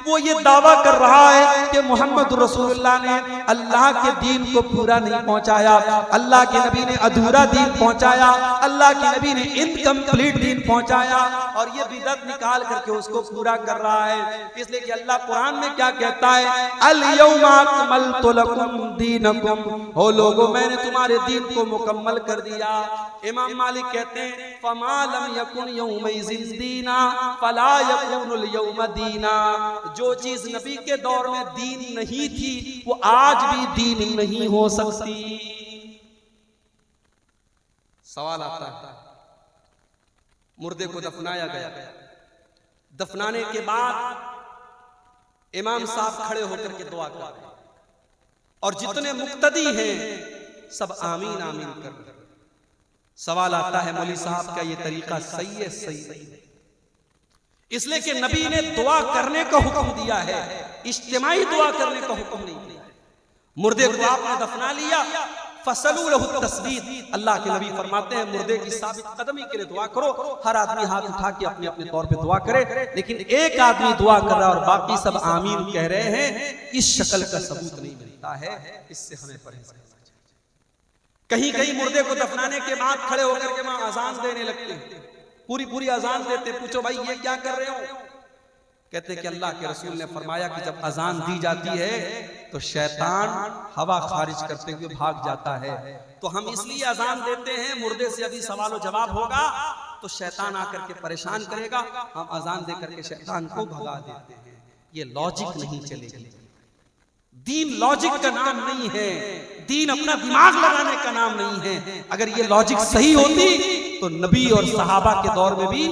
वो ये दावा कर रहा है कि मोहम्मद रसूलुल्लाह ने अल्लाह के दीन को पूरा नहीं पहुंचाया, अल्लाह के नबी ने अधूरा दीन पहुंचाया, अल्लाह के नबी ने इनकम्प्लीट दीन पहुंचाया, और ये बिदअत निकाल करके उसको पूरा कर रहा है। इसलिए कि अल्लाह कुरान में क्या कहता है, अल यौमा अकमलतु लकुम दीनकुम, हो लोगों मैंने तुम्हारे दीन को मुकम्मल कर दिया। इमाम मालिक कहते हैं फमा लम यकुन यौमइज़िन दीना फला यकुनुल यौम दीना, जो चीज नबी के दौर में दीन नहीं थी वो आज भी दीन नहीं हो सकती। सवाल आता है, मुर्दे को दफनाया गया, दफनाने के बाद इमाम साहब खड़े होकर के दुआ कर रहे हैं और जितने मुक्तदी हैं सब आमीन आमीन कर रहे हैं। सवाल आता है मौलवी साहब क्या ये तरीका सही है? सही है, इसलिए कि नबी ने दुआ करने का हुक्म दिया है, इज्तिमाई दुआ करने का हुक्म नहीं दिया है। मुर्दे को आपने दफना लिया, फसलू लहु तस्बीत, अल्लाह के नबी फरमाते हैं मुर्दे की साबित कदमी के लिए दुआ करो। हर आदमी हाथ उठा के अपने अपने तौर पे दुआ करे, लेकिन एक आदमी दुआ कर रहा है और बाकी सब आमीन कह रहे हैं, इस शक्ल का सबूत नहीं मिलता है, इससे हमें परहेज करना चाहिए। कहीं कहीं मुर्दे को दफनाने के बाद खड़े होकर के वहां अजान देने लगते हैं, पूरी पूरी अजान देते। पूछो भाई ये क्या कर रहे हो? कहते कि अल्लाह के रसूल ने फरमाया कि जब अजान दी जाती है तो शैतान हवा खारिज करते हुए भाग जाता है, तो हम इसलिए अजान देते हैं, मुर्दे से अभी सवाल जवाब होगा तो शैतान आकर के परेशान करेगा, हम अजान दे करके शैतान को भगा देते हैं। ये लॉजिक नहीं चलेगी, दीन लॉजिक का नाम नहीं है, दीन अपना दिमाग लगाने का नाम नहीं है। अगर ये लॉजिक सही होती तो नबी और सहाबा के दौर में भी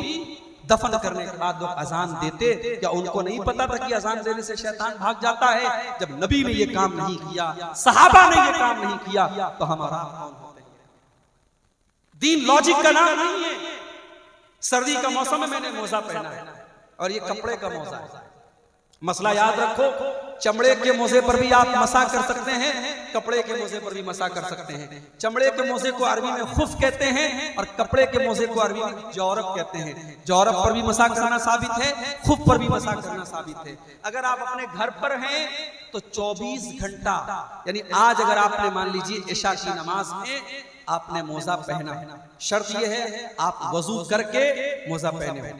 दफन करने के बाद लोग अजान देते, क्या उनको नहीं पता था कि अजान देने से शैतान भाग जाता है? जब नबी ने ये काम नहीं किया, सहाबा ने ये काम नहीं किया, तो हमारा कौन होता है? दीन लॉजिक का नाम नहीं है। सर्दी का मौसम में मैंने मोजा पहना है और ये कपड़े का मोजा है। मसला याद रखो, चमड़े के मोजे पर भी आप मसा कर सकते हैं, कपड़े के मोजे पर भी मसा कर सकते हैं। चमड़े के मोजे को अरबी में खुफ कहते हैं और कपड़े के मोजे को अरबी में जौरब कहते हैं। जौरब पर भी मसा करना साबित है, खुफ पर भी मसा करना साबित है। अगर आप अपने घर पर हैं तो 24 घंटा, यानी आज अगर आपने मान लीजिए इशा की नमाज में आपने मोजा पहना, शर्त यह है आप वजू करके मोजा पहने,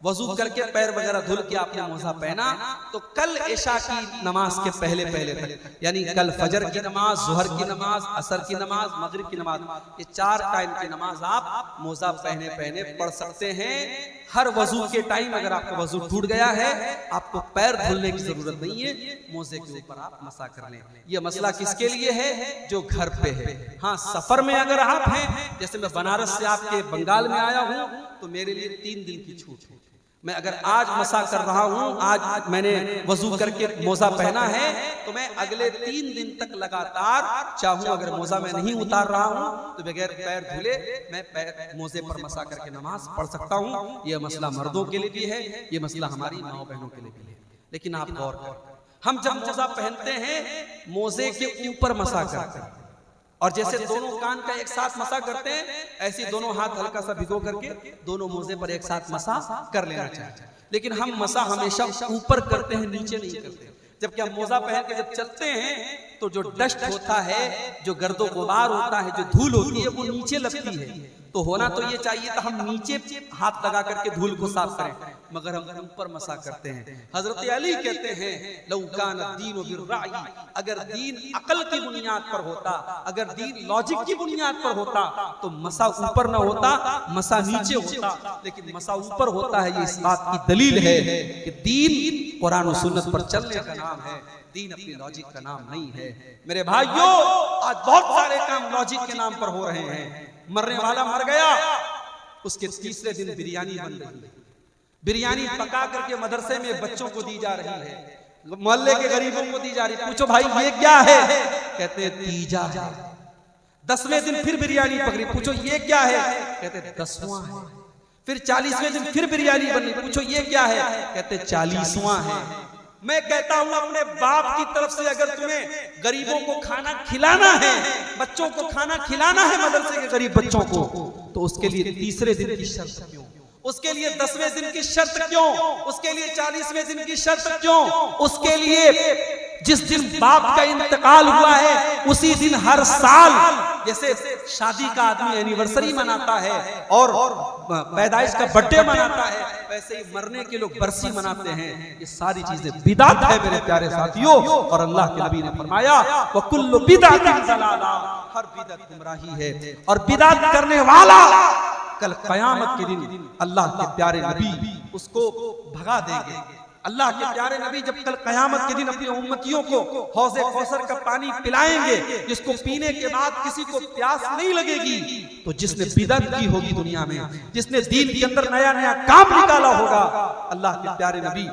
वजू करके पैर वगैरह धुल के आपने मोजा पहना, तो कल इशा की नमाज के पहले पहले तक, यानी कल फजर की नमाज, जुहर की नमाज, असर की नमाज, मगरिब की नमाज, ये 4 टाइम की नमाज आप मोजा पहने पहने पढ़ सकते हैं। हर वजू के टाइम अगर आपका वजू टूट गया है, आपको पैर धुलने की जरूरत नहीं है, मोजे के ऊपर आप मसा कर लें। ये मसला किसके लिए है? जो घर पे है। हाँ, सफर में अगर आप हैं, जैसे मैं बनारस से आपके बंगाल में आया हूँ, तो मेरे लिए 3 दिन की छूट है। मैं अगर आज मसा कर रहा हूं, आज मैंने वजू करके मोजा पहना है, तो मैं अगले 3 दिन तक लगातार चाहूं, अगर मोजा मैं नहीं उतार रहा हूं तो बगैर पैर धुले मैं पैर मोजे पर मसा करके नमाज पढ़ सकता हूं। यह मसला मर्दों के लिए भी है, यह मसला हमारी माओ बहनों के लिए भी है। लेकिन आप गौर करें, हम जब मोजा पहनते हैं मोजे के ऊपर मसा करते हैं, और जैसे दोनों कान का एक साथ मसा करते हैं, ऐसे दोनों हाथ हल्का सा भिगो करके दोनों मोजे पर एक साथ मसा कर लेना चाहिए। लेकिन हम मसा हमेशा ऊपर करते हैं, नीचे नहीं करते। जबकि हम मोजा पहन के जब चलते हैं तो जो डस्ट होता है, जो गर्दो गुबार होता है, जो धूल होती है, वो नीचे लगती है। तो होना तो ये चाहिए था हम नीचे हाथ लगा करके धूल को साफ करें, मगर हम ऊपर मसा करते हैं। हजरत अली कहते हैं लौ कान दीन बिर्राई, अगर दीन अकल की बुनियाद पर होता, अगर दीन लॉजिक की बुनियाद पर होता तो मसा ऊपर ना होता, मसा नीचे होता। लेकिन मसा ऊपर होता है, ये इस बात की दलील है कि दीन कुरान और सुन्नत पर चलने का नाम है, दीन अपनी लॉजिक का नाम नहीं है। मेरे भाइयों, आज बहुत सारे काम लॉजिक के नाम पर हो रहे हैं। मरने वाला मर गया, उसके तीसरे दिन बिरयानी बन रही है, बिरयानी पका करके मदरसे में बच्चों को दी जा रही है, मोहल्ले के गरीबों को दी जा रही है। पूछो भाई ये क्या है? कहते हैं तीजा है। 10वें दिन फिर बिरयानी पकड़ी, पूछो ये क्या है? कहते हैं 10वां है। फिर 40वें दिन फिर बिरयानी बनी, पूछो ये क्या है? कहते 40वां है। मैं कहता हूं अपने बाप की तरफ से अगर तुम्हें गरीबों को खाना खिलाना है, बच्चों को खाना खिलाना है, मदरसे के गरीब बच्चों को, तो उसके लिए तीसरे दिन की शर्त क्यों? उसके लिए 10वें दिन की शर्त क्यों? उसके लिए 40वें दिन की शर्त क्यों? उसके लिए जिस दिन बाप का इंतकाल हुआ है उसी दिन हर साल, जैसे शादी का आदमी एनिवर्सरी मनाता है और पैदाइश का बर्थडे मनाता है, वैसे ही मरने के लोग बरसी मनाते हैं। ये सारी चीजें बिदात है मेरे प्यारे साथियों। और अल्लाह के नबी ने फरमाया व कुल्लु बिदातिन ज़लाला, हर बिदअत गुमराही है और बिदअत करने वाला कल कयामत के दिन अल्लाह के प्यारे नबी उसको भगा देंगे। अल्लाह के प्यारे नबी जब कल कयामत के दिन अपनी उम्मतियों को हौज़े कौसर का पानी पिलाएंगे, जिसको पीने के बाद किसी को प्यास नहीं लगेगी, तो जिसने बिदअत की होगी दुनिया में, जिसने दीन के अंदर नया नया काम निकाला होगा, अल्लाह के प्यारे नबी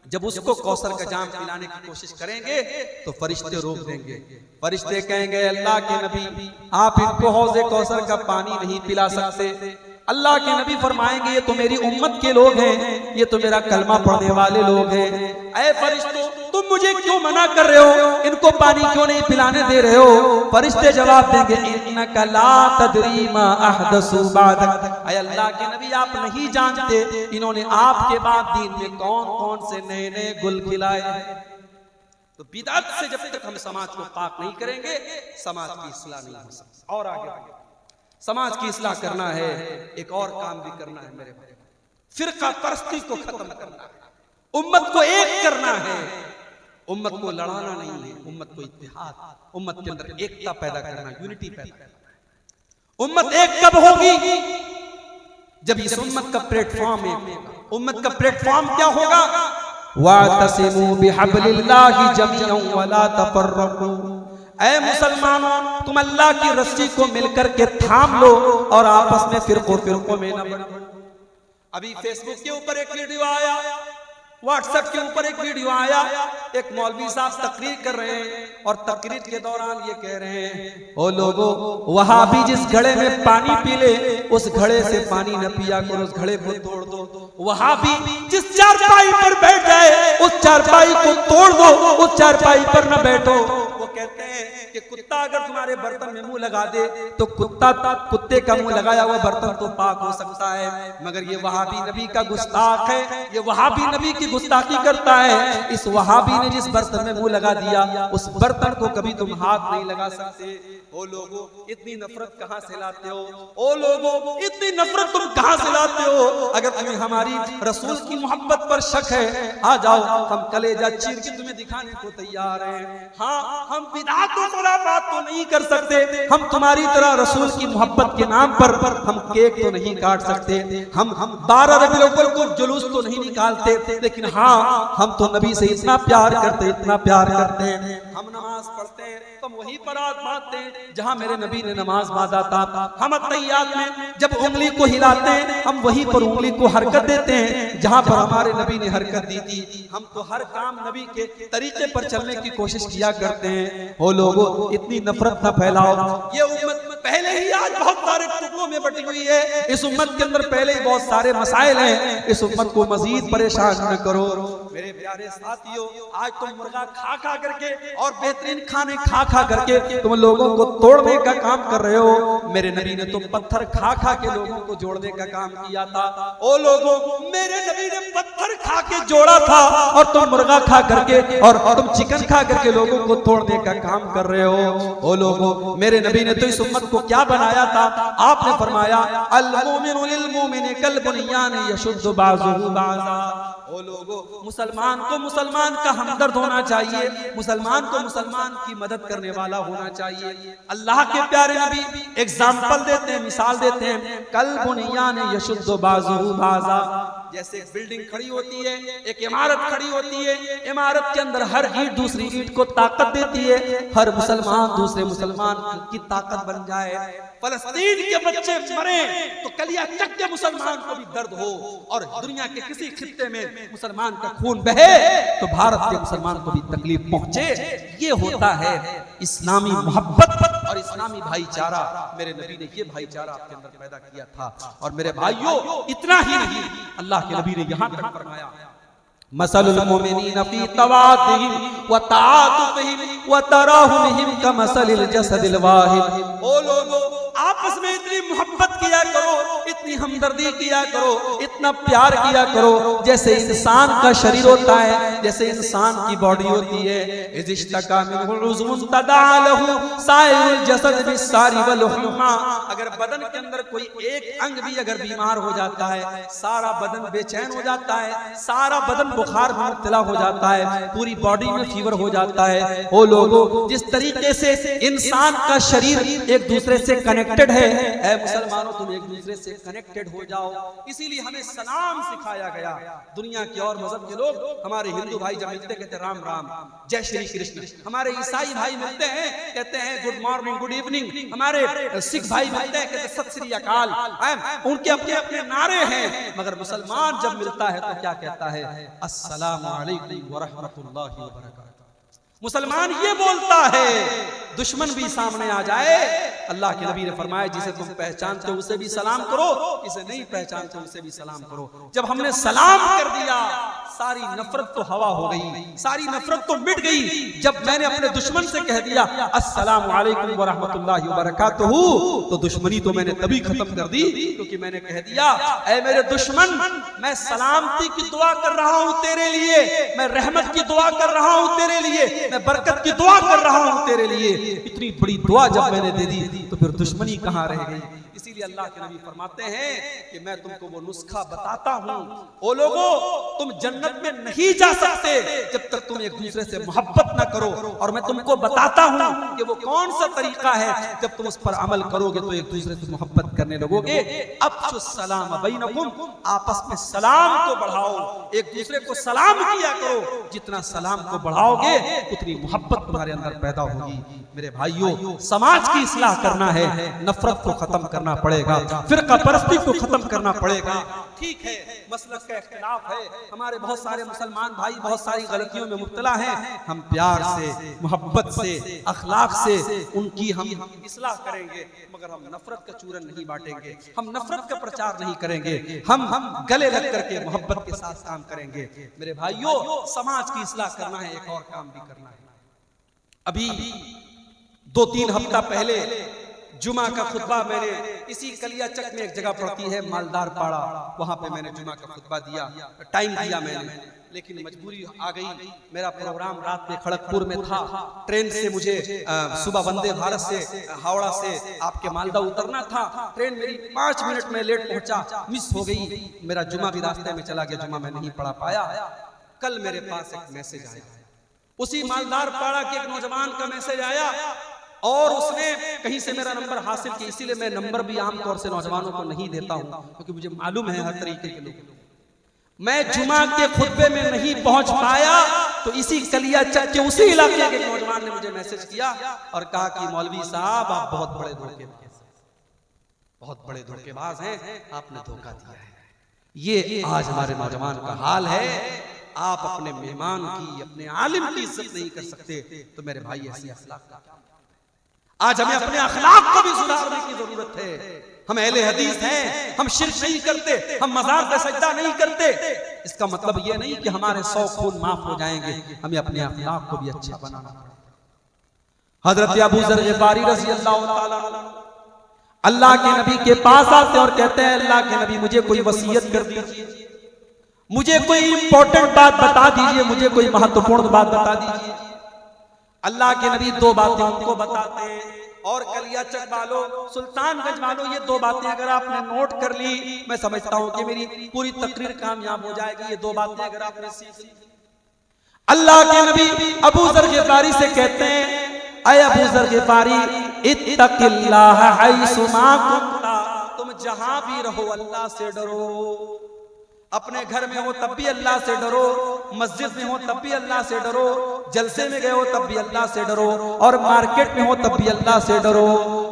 जब उसको कौसर का जाम पिलाने की कोशिश करेंगे तो फरिश्ते रोक देंगे। फरिश्ते कहेंगे अल्लाह के नबी आप इनको हौज़े कौसर का पानी नहीं पिला सकते। अल्लाह के नबी फरमाएंगे ये तो मेरी उम्मत के लोग हैं, ये तो मेरा कलमा पढ़ने वाले लोग हैं। ऐ फरिश्तों तुम मुझे क्यों मना कर रहे हो, इनको पानी क्यों नहीं पिलाने दे रहे हो? फरिश्ते जवाब देंगे इन्नका ला तदरी मा अहदसु बादक, ऐ अल्लाह के नबी आप नहीं जानते इन्होंने आपके बाद दीन में कौन कौन से नए नए गुल खिलाए। तो बिदअत से जब तक हम समाज को पाक नहीं करेंगे समाज की इस्लाह नहीं हो सकती। और आगे समाज की इस्लाह करना है, एक और काम भी करना है मेरे भाई, फिरका परस्ती को खत्म करना है, उम्मत को एक करना है। उम्मत को लड़ाना नहीं है, उम्मत को इत्तेहाद, उम्मत के अंदर एकता पैदा करना, यूनिटी पैदा करना। उम्मत एक कब होगी? जब इस उम्मत का प्लेटफॉर्म है। उम्मत का प्लेटफॉर्म क्या होगा? वातसिमू बिहब्लिल्लाहि जमीअन वला तफर्रकू, ऐ मुसलमानों तुम अल्लाह की रस्सी को मिलकर के थाम लो और आपस में फिरकों में न बंटो। अभी फेसबुक के ऊपर एक वीडियो आया, व्हाट्सएप के ऊपर एक वीडियो आया, एक मौलवी साहब तकरीर कर रहे हैं और तकरीर के दौरान ये कह रहे हैं ओ लोगों वहां भी जिस घड़े में पानी पी ले उस घड़े से पानी न पिया करो, उस घड़े को तोड़ दो। वहां भी जिस चारपाई पर बैठ जाए उस चारपाई को तोड़ दो, उस चारपाई पर न बैठो। वो कहते हैं कि कुत्ता अगर तुम्हारे बर्तन में मुंह लगा दे तो कुत्ते का मुंह लगाया हुआ बर्तन तो पाक हो सकता है, मगर ये वहाबी नबी का गुस्ताख है, ये वहाबी नबी की गुस्ताखी करता है। इस वहाबी ने जिस बर्तन में मुंह लगा दिया उस बर्तन को कभी तुम हाथ नहीं लगा सकते। ओ लोगों इतनी नफरत कहां से लाते हो? ओ लोगों इतनी नफरत तुम कहां से लाते हो? अगर तुम्हें हमारी रसूल की मोहब्बत पर शक है आ जाओ, हम कलेजा चीर के तुम्हें दिखाने को तैयार हैं। हाँ हम बिदअत और खुराफात तो नहीं कर सकते, हम तुम्हारी तरह रसूल की मोहब्बत के नाम पर हम केक तो नहीं काट सकते, हम 12 रबीउल अव्वल को जुलूस तो नहीं निकालते, लेकिन हाँ हम तो नबी से इतना प्यार करते, इतना प्यार करते हैं। हम नमाज पढ़ते हैं तो वहीं पर बांधते हैं जहां मेरे नबी ने नमाज बांधा था। हम अत्तहियात में जब उंगली को हिलाते हैं हम वहीं पर उंगली को हरकत देते हैं जहां पर हमारे नबी ने हरकत दी थी। हम तो हर काम नबी के तरीके पर चलने की कोशिश किया करते हैं। ओ लोगों इतनी नफरत न फैलाओ, ये उम्मत पहले ही आज बहुत सारे टुकड़ों में बटी हुई है। इस उम्मत के अंदर पहले ही बहुत सारे मसाइल हैं, इस उम्मत को मजीद परेशान न करो। मेरे प्यारे साथियों आज तुम मुर्गा खा खा करके और बेहतरीन खाने खा खा करके तुम लोगों को तोड़ने का काम कर रहे हो। मेरे नबी ने तो पत्थर खा खा के लोगों को जोड़ने का काम किया था। ओ लोगों मेरे नबी ने पत्थर खा के जोड़ा था और तुम मुर्गा खा करके और तुम चिकन खा करके लोगों को तोड़ने का काम कर रहे हो। ओ लोगों मेरे नबी ने तो इस उम्मत को क्या बनाया था? आपने फरमाया अल मोमिनु लिल मोमिनि कल बुनियान यशुद्दु बाज़ुहु बाज़ा। ओ लोगों मुसलमान को मुसलमान का हमदर्द होना चाहिए, मुसलमान को मुसलमान की मदद करने वाला होना चाहिए। अल्लाह के प्यारे नबी एग्जाम्पल देते हैं, मिसाल देते हैं, कल बुनियान यशुद्दु बाज़ुहु बाज़ा। जैसे एक बिल्डिंग खड़ी होती है, एक इमारत खड़ी होती है, इमारत के अंदर हर ईंट दूसरी ईंट को ताकत देती है, हर मुसलमान दूसरे मुसलमान की ताकत बन जाए। फलस्तीन के बच्चे मरे तो कलिया चक के मुसलमान को भी दर्द हो और दुनिया के किसी खित्ते में मुसलमान का खून बहे तो भारत के मुसलमान को भी तकलीफ पहुंचे। ये होता है इस्लामी मोहब्बत और इस्लामी भाईचारा। मेरे नबी ने ये भाईचारा आपके अंदर पैदा किया था। और मेरे भाइयों इतना ही नहीं, अल्लाह के नबी ने यहां तक फरमाया मसलुल मोमिनीन फी तवादिहिम व तआतुफिहिम व तराहुमिहिम कमसलिल जसदिल वाहिद। ओ लोगों आपस में इतनी मोहब्बत किया करो, इतनी इतनी हमदर्दी किया करो, इतना प्यार किया करो जैसे इंसान का शरीर होता है, जैसे इंसान की बॉडी होती है। अगर बदन के अंदर कोई एक अंग भी अगर बीमार हो जाता है, सारा बदन बेचैन हो जाता है, सारा बदन बुखार में मुब्तला हो जाता है, पूरी बॉडी में फीवर हो जाता है। ओ लोगों, जिस तरीके से इंसान का शरीर एक दूसरे से कनेक्टेड है, ऐ मुसलमानों तुम एक दूसरे से कनेक्टेड हो जाओ। इसीलिए हमें सलाम सिखाया गया। दुनिया के और मजहब के लोग, हमारे हिंदू भाई जब मिलते कहते राम राम, जय श्री कृष्ण। हमारे ईसाई भाई मिलते हैं कहते हैं गुड मॉर्निंग, गुड इवनिंग। हमारे सिख भाई मिलते हैं कहते सत श्री अकाल। उनके अपने अपने नारे हैं, मगर मुसलमान जब मिलता है तो क्या कहता है? अस्सलामु अलैकुम व रहमतुल्लाहि व बरकातहू। मुसलमान ये बोलता है, दुश्मन भी सामने आ जाए, अल्लाह के नबी ने फरमाया जिसे तुम पहचानते हो उसे भी सलाम करो, इसे नहीं पहचानते उसे भी सलाम करो। जब हमने सलाम कर दिया, सारी नफरत तो हवा हो गई, सारी नफरत तो मिट गई। जब मैंने अपने दुश्मन से कह दिया अस्सलामु अलैकुम व रहमतुल्लाहि व बरकातहू, तो दुश्मनी तो मैंने तभी खत्म कर दी क्योंकि मैंने कह दिया ऐ मेरे दुश्मन, मैं सलामती की दुआ कर रहा हूं तेरे लिए, मैं रहमत की दुआ कर रहा हूं तेरे लिए, मैं बरकत की दुआ कर रहा हूं तेरे लिए। इतनी बड़ी दुआ जब मैंने दे दी तो फिर दुश्मनी कहां रह गई? इसीलिए अल्लाह के नबी फरमाते हैं कि मैं तुमको वो नुस्खा बताता हूं। ओ लोगों, तुम जन्नत में नहीं जा सकते जब तक तुम एक दूसरे से मोहब्बत ना करो, और मैं तुमको बताता हूं कि वो कौन सा तरीका है। जब तुम उस पर अमल करोगे तो एक दूसरे से मोहब्बत करने लगोगे। अफ्शुस सलाम बैनकुम, आपस में सलाम को बढ़ाओ, एक दूसरे को सलाम किया करो। जितना सलाम को बढ़ाओगे उतनी मोहब्बत तुम्हारे अंदर पैदा होगी। मेरे भाइयों, समाज की इस्लाह करना है, नफरत को खत्म करना पड़ेगा, फिरका परस्ती को खत्म करना पड़ेगा। ठीक है, मसलक का इख्तिलाफ है, हमारे बहुत सारे मुसलमान भाई बहुत सारी गलतियों में मुब्तला हैं। हम प्यार से, मोहब्बत से, अखलाक से उनकी हम इस्लाह करेंगे, मगर हम नफरत का चूरन नहीं बांटेंगे, हम नफरत का प्रचार नहीं करेंगे, हम गले लग करके मोहब्बत के साथ काम करेंगे। मेरे भाइयों, समाज की इस्लाह करना है, एक और काम भी करना है। अभी 2-3 हफ्ता पहले जुमा का खुतबा मैंने इसी कलियाचक में एक जगह पड़ती है मालदार पाड़ा, वहां पे मैंने जुमा का खुतबा दिया, टाइम दिया मैंने, लेकिन मजबूरी आ गई। मेरा प्रोग्राम रात में खड़गपुर में था, ट्रेन से मुझे सुबह वंदे भारत से हावड़ा से आपके मालदा उतरना था। ट्रेन मेरी 5 मिनट में लेट पहुंचा, मिस हो गई। मेरा जुमा भी रास्ते में चला गया, जुमा मैं नहीं पढ़ा पाया। कल मेरे पास एक मैसेज आया, उसी मालदार पाड़ा के एक नौजवान का मैसेज आया, और उसने कहीं से मेरा नंबर हासिल किया। इसीलिए मैं नंबर भी आमतौर से नौजवानों को नहीं देता हूं, क्योंकि मुझे मालूम है हर तरीके के लोग। मैं जुमा के खुतबे में नहीं पहुंच पाया तो इसी कलियाचक के उसी इलाके के नौजवान ने मुझे मैसेज किया और कहा कि मौलवी साहब आप बहुत बड़े धोखेबाज हैं, आपने धोखा दिया है। ये आज हमारे नौजवान का हाल है। आप अपने मेहमान की, अपने आलिम की इज्जत नहीं कर सकते तो मेरे भाई ऐसी अखलाक का, आज हमें अपने अखलाक को भी सुधारने की जरूरत है। हम अहले हदीस हैं, हम शिर्क नहीं करते, हम मज़ार पे सजदा नहीं करते। इसका मतलब ये नहीं कि हमारे 100 खून माफ हो जाएंगे, हमें अपने अखलाक को भी अच्छा बनाना पड़ेगा। हजरत अबू ज़र ग़िफ़ारी रज़ी अल्लाह तआला अल्लाह के नबी के पास आते और कहते हैं अल्लाह के नबी मुझे कोई वसीयत कर दीजिए, मुझे कोई इंपॉर्टेंट बात बता दीजिए, मुझे कोई महत्वपूर्ण बात बता दीजिए। अल्लाह के नबी 2 बातें उनको बताते हैं, और कलियाचक वालों, सुल्तानगंज वालों, ये 2 बातें अगर आपने नोट कर ली, मैं समझता हूं कि मेरी पूरी तकरीर कामयाब हो जाएगी। ये 2 बातें अगर आपने सीख ली। अल्लाह के नबी अबू ज़र ग़िफ़ारी से कहते हैं ऐ अबू ज़र ग़िफ़ारी इत्तक़िल्लाह हैसुमा कुन्ता, तुम जहां भी रहो अल्लाह से डरो। अपने घर में हो तब भी अल्लाह से डरो, मस्जिद में हो तब भी अल्लाह से डरो, जलसे में गए हो तब भी अल्लाह से डरो, और मार्केट में हो तब भी अल्लाह से डरो,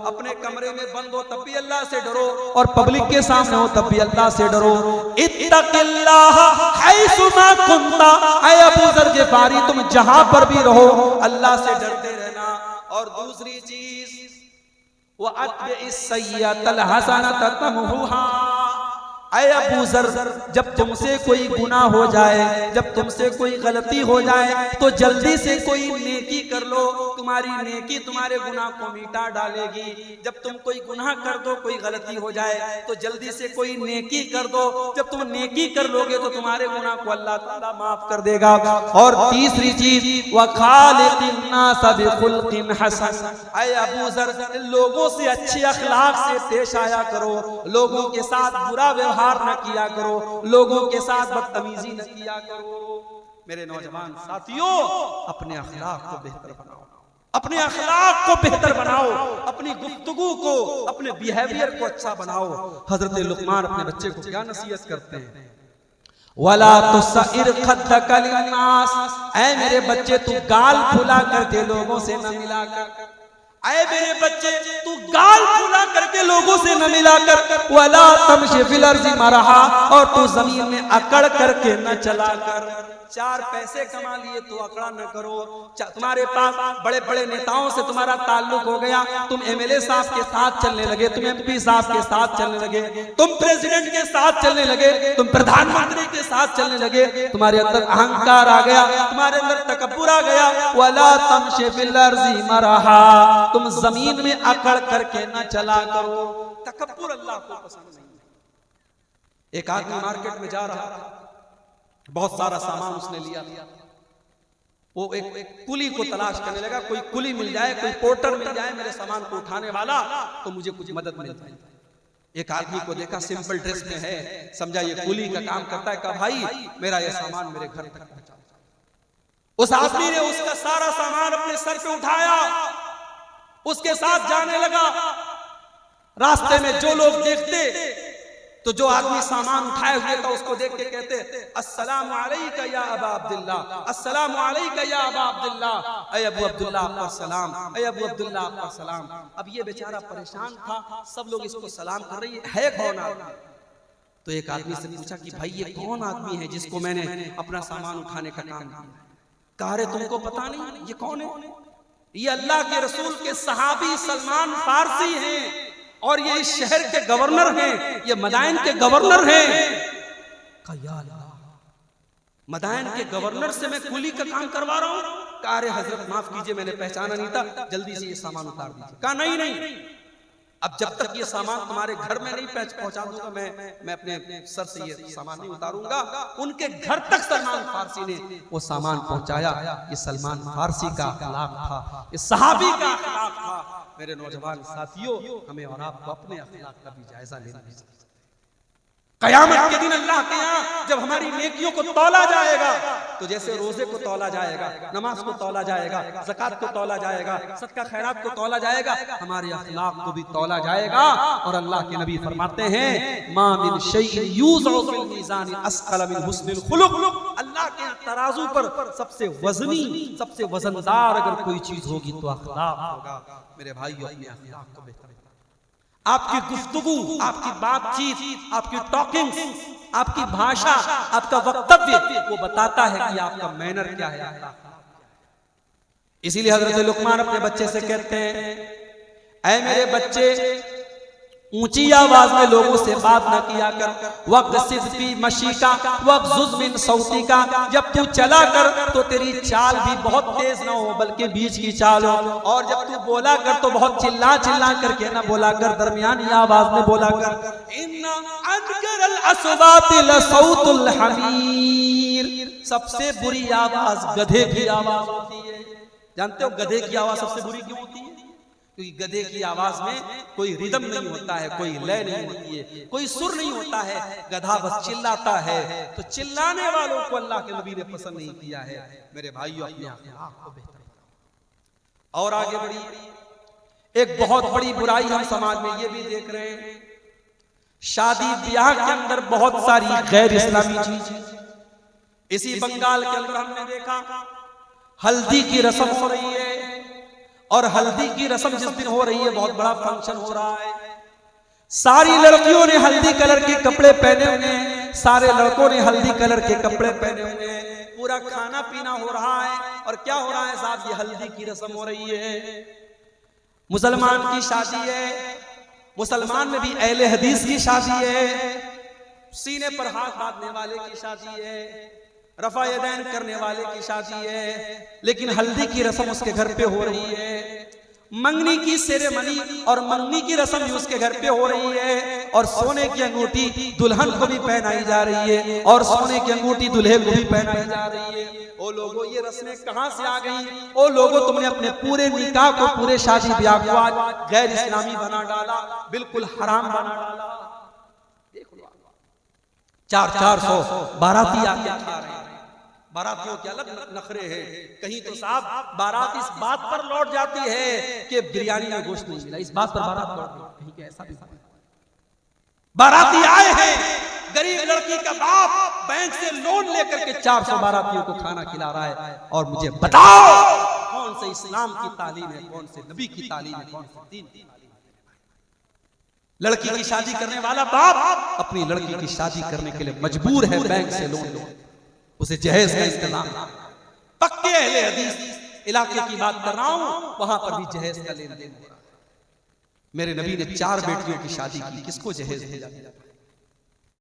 अपने कमरे में बंद हो तब भी अल्लाह से डरो, और पब्लिक के सामने हो तब भी अल्लाह से डरो। इत्तक़िल्लाह हैसुमा कुन्ता, ऐ अबू ज़र ग़िफ़ारी तुम जहां पर भी रहो अल्लाह से डरते रहना। और दूसरी चीज वअत्बिइस सय्यतल हसनत तमहुहा, ऐ अबू ज़र, जब तुमसे कोई गुनाह हो जाए, जब तुमसे कोई गलती हो जाए तो जल्दी से कोई नेकी कर लो, तुम्हारी नेकी तुम्हारे गुनाह को मिटा डालेगी। जब तुम कोई गुनाह कर दो, कोई गलती हो जाए तो जल्दी से कोई नेकी कर दो, जब तुम नेकी कर लोगे तो तुम्हारे गुनाह को अल्लाह ताला माफ कर देगा। और तीसरी चीज, व खालिकिन नास बिखुल्किन हसन, ऐ अबू ज़र, लोगों से अच्छे अखलाक से पेश आया करो, लोगों के साथ बुरा व्यवहार न किया करो, लोगों के साथ बदतमीजी न किया करो। मेरे नौजवान साथियों, अपने अखलाक को बेहतर बनाओ, अपने अखलाक को बेहतर बनाओ, अपनी गुफ्तगू को, अपने बिहेवियर को अच्छा बनाओ। हजरत लुकमान अपने बच्चे को क्या नसीहत करते हैं? वला तुसइर खद्दका लिन्नास, ऐ मेरे बच्चे तू गाल फुला करके लोगों से न मिला कर, ऐ मेरे बच्चे तू गाल फुला करके लोगों से न मिलाकर, वला तमशी फिल अर्ज़ि मरहा, और तू जमीन में अकड़ करके न चला कर। चार पैसे कमा लिए तो अकड़ा न करो। तुम्हारे पास बड़े बड़े नेताओं से तुम्हारा ताल्लुक हो गया, तुम एमएलए साहब के साथ चलने लगे, तुम एमपी साहब के साथ चलने लगे, तुम प्रेसिडेंट के साथ चलने लगे, तुम प्रधानमंत्री के साथ चलने लगे, तुम्हारे अंदर अहंकार आ गया, तुम्हारे अंदर तकब्बुर आ गया। वला तमशी फिल अर्ज़ि मरहा, तुम जमीन में अकड़ करके न चला करो। तकब्बुर अल्लाह को पसंद नहीं। एक आदमी मार्केट में जा रहा था, बहुत सारा सामान उसने लिया, वो एक कुली को तलाश करने लगा, कोई कुली मिल जाए, कोई पोर्टर मिल जाए मेरे सामान को उठाने वाला, तो मुझे कुछ मदद मिल जाए। एक आदमी को देखा, सिंपल ड्रेस में है, समझा ये कुली का काम करता है, कहा भाई मेरा ये सामान मेरे घर तक पहुंचा। उस आदमी ने उसका सारा सामान अपने सर पे उठाया, उसके साथ जाने लगा। रास्ते में जो लोग देखते, तो जो आदमी सामान उठाए हुए था उसको देख के कहते, अस्सलामु अलैका या अबा अब्दुल्लाह, अस्सलामु अलैका या अबा अब्दुल्लाह, ऐ अबू अब्दुल्लाह आपका सलाम, ऐ अबू अब्दुल्लाह आपका सलाम। अब ये बेचारा परेशान था, सब लोग इसको सलाम कर रही है कौन आदमी? तो एक आदमी से पूछा कि भाई ये कौन आदमी है जिसको मैंने अपना सामान उठाने का काम किया? कहा रे तुमको पता नहीं ये कौन है? ये अल्लाह के रसूल के सहाबी सलमान फारसी हैं, और ये इस शहर के गवर्नर हैं, ये मदाइन के गवर्नर हैं। मदाइन के गवर्नर से मैं कुली का काम करवा रहा हूं। कहा अरे हजरत माफ कीजिए, मैंने पहचाना नहीं था, जल्दी से ये सामान उतार दीजिए। कहा नहीं नहीं, अब जब तक ये सामान तुम्हारे घर में नहीं पहुंचा दूंगा, मैं अपने सर से ये सामान नहीं उतारूंगा। उनके घर तक सलमान फारसी ने वो सामान पहुंचाया। ये सलमान फारसी का अखलाक था, ये सहाबी का अखलाक था। मेरे नौजवान साथियों, हमें और आपको अपने अखलाक का भी जायजा लेना चाहिए। कयामत के दिन अल्लाह के यहाँ जब हमारी नेकियों को तौला जाएगा, तो जैसे रोजे को तौला जाएगा, नमाज को तौला जाएगा, ज़कात को तौला जाएगा, सदका खैरात को तौला जाएगा, हमारे अखलाक को भी तौला जाएगा। और अल्लाह के नबी फरमाते हैं, मा मिन शैइन यूज़अ फिल मीज़ान अस्क़ल मिन हुस्निल खुलुक़, अल्लाह के तराजू पर सबसे वजनी, सबसे वजनदार अगर कोई चीज होगी तो अखलाक होगा। मेरे भाइयों, अपने अखलाक को बेहतर, आपकी गुफ्तगू, आपकी बातचीत, आपकी टॉकिंग, आपकी भाषा, आपका वक्तव्य, वो बताता है कि आपका मैनर क्या है। इसीलिए हजरत लुकमान अपने बच्चे से कहते हैं, ऐ मेरे बच्चे, ऊंची आवाज में लोगों से बात न किया कर। वक्त सिद्दी मशीका वक्त मिन सौती का, जब तू चला कर तो तेरी चाल भी बहुत तेज ना हो, बल्कि बीच की चाल हो। और जब तू बोला कर तो बहुत चिल्ला चिल्ला करके ना बोला कर, दरमियानी आवाज में बोला कर। इन्ना अनकरल अस्वाति लसौतुल हमीर, सबसे बुरी आवाज गधे की आवाज होती है। जानते हो गधे की आवाज सबसे बुरी क्यों होती है? क्योंकि गधे की आवाज में कोई रिदम नहीं होता है, कोई लय नहीं होती है, कोई सुर नहीं होता है, गधा बस चिल्लाता है। तो चिल्लाने वालों को अल्लाह के नबी ने पसंद नहीं किया है। मेरे भाइयों, अपने अखलाक को बेहतर और आगे बढ़ी। एक बहुत बड़ी बुराई हम समाज में ये भी देख रहे हैं, शादी ब्याह के अंदर बहुत सारी गैर इस्लामी चीज। इसी बंगाल के अंदर हमने देखा हल्दी की रस्म हो रही है, और हल्दी की रस्म जिस दिन हो रही है बहुत बड़ा फंक्शन हो रहा है। सारी लड़कियों ने हल्दी कलर के कपड़े पहने हुए हैं, सारे लड़कों ने हल्दी कलर के कपड़े पहने हुए हैं, पूरा खाना पीना हो रहा है। और क्या हो रहा है साहब? ये हल्दी की रस्म हो रही है। मुसलमान की शादी है, मुसलमान में भी अहले हदीस की शादी है, सीने पर हाथ बांधने वाले की शादी है, रफा यदैन करने वाले की शादी है, लेकिन हल्दी की रस्म उसके घर पे हो रही है, मंगनी की सेरेमनी और मंगनी की रस्म भी उसके घर पे हो रही है, और सोने की अंगूठी दुल्हन को भी पहनाई जा रही है और सोने की अंगूठी दुल्हे को भी पहनाई जा रही है। ओ लोगों, ये रस्में कहां से आ गई? ओ लोगों, तुमने अपने पूरे निकाह को, पूरे शादी ब्याह को आज गैर इस्लामी बना डाला, बिल्कुल हराम बना डाला। देख लो, 400 बाराती आके खा रहे हैं। बारातियों के अलग नखरे हैं। कहीं तो साहब बारात इस बात पर लौट जाती है कि बिरयानी में गोश्त नहीं मिला, इस बात पर बारात लौट गई। कहीं के ऐसा भी बाराती आए हैं, गरीब लड़की का बाप बैंक से लोन लेकर के 400 बारातियों को खाना खिला रहा है। और मुझे बताओ, कौन से इस्लाम की तालीम है, कौन से नबी की तालीम है, कौन से दीन की तालीम है? लड़की की शादी करने वाला बाप अपनी लड़की की शादी करने के लिए मजबूर है बैंक से लोन ले, उसे जहेज का इंतजाम। पक्के अहले हदीस इलाके की बात कर रहा हूं, वहां पर भी जहेज का लेन देन हो रहा है। मेरे नबी ने 4 बेटियों की शादी की, किसको जहेज दिया?